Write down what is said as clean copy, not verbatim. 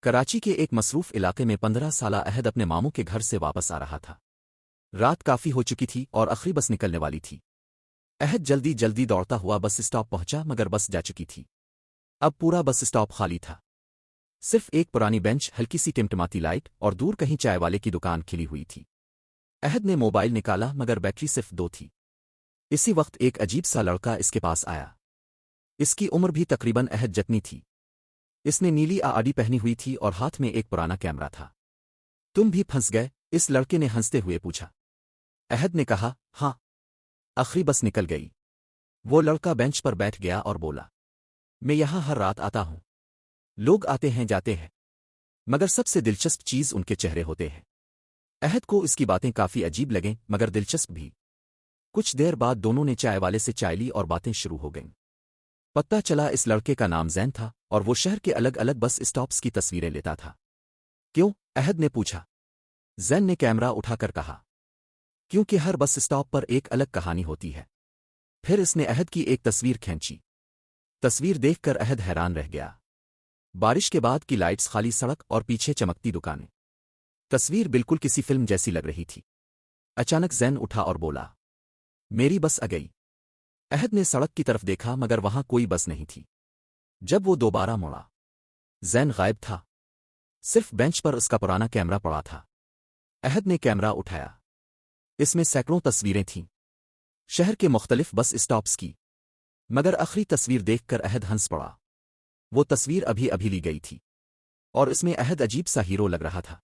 کراچی کے ایک مصروف علاقے میں 15 سالہ عہد اپنے ماموں کے گھر سے واپس آ رہا تھا۔ رات کافی ہو چکی تھی اور آخری بس نکلنے والی تھی۔ عہد جلدی جلدی دوڑتا ہوا بس اسٹاپ پہنچا مگر بس جا چکی تھی۔ اب پورا بس اسٹاپ خالی تھا۔ صرف ایک پرانی بینچ، ہلکی سی ٹمٹماتی لائٹ اور دور کہیں چائے والے کی دکان کھلی ہوئی تھی۔ عہد نے موبائل نکالا مگر بیٹری صرف 2 تھی۔ اسی وقت ایک عجیب سا لڑکا اس کے پاس آیا۔ اس کی عمر بھی تقریباً عہد جتنی تھی۔ اس نے نیلی آڑی پہنی ہوئی تھی اور ہاتھ میں ایک پرانا کیمرہ تھا۔ تم بھی پھنس گئے؟ اس لڑکے نے ہنستے ہوئے پوچھا۔ عہد نے کہا، ہاں، آخری بس نکل گئی۔ وہ لڑکا بینچ پر بیٹھ گیا اور بولا، میں یہاں ہر رات آتا ہوں۔ لوگ آتے ہیں جاتے ہیں، مگر سب سے دلچسپ چیز ان کے چہرے ہوتے ہیں۔ عہد کو اس کی باتیں کافی عجیب لگیں مگر دلچسپ بھی۔ کچھ دیر بعد دونوں نے چائے والے سے چائے لی اور باتیں شروع ہو گئیں۔ پتہ چلا اس لڑکے کا نام زین تھا اور وہ شہر کے الگ الگ بس اسٹاپس کی تصویریں لیتا تھا۔ کیوں؟ عہد نے پوچھا۔ زین نے کیمرہ اٹھا کر کہا، کیونکہ ہر بس اسٹاپ پر ایک الگ کہانی ہوتی ہے۔ پھر اس نے عہد کی ایک تصویر کھینچی۔ تصویر دیکھ کر عہد حیران رہ گیا۔ بارش کے بعد کی لائٹس، خالی سڑک اور پیچھے چمکتی دکانیں۔ تصویر بالکل کسی فلم جیسی لگ رہی تھی۔ اچانک زین اٹھا اور بولا، میری بس آ گئی۔ عہد نے سڑک کی طرف دیکھا مگر وہاں کوئی بس نہیں تھی۔ جب وہ دوبارہ مڑا، زین غائب تھا۔ صرف بینچ پر اس کا پرانا کیمرہ پڑا تھا۔ عہد نے کیمرہ اٹھایا۔ اس میں سینکڑوں تصویریں تھیں، شہر کے مختلف بس اسٹاپس کی۔ مگر آخری تصویر دیکھ کر عہد ہنس پڑا۔ وہ تصویر ابھی ابھی لی گئی تھی اور اس میں عہد عجیب سا ہیرو لگ رہا تھا۔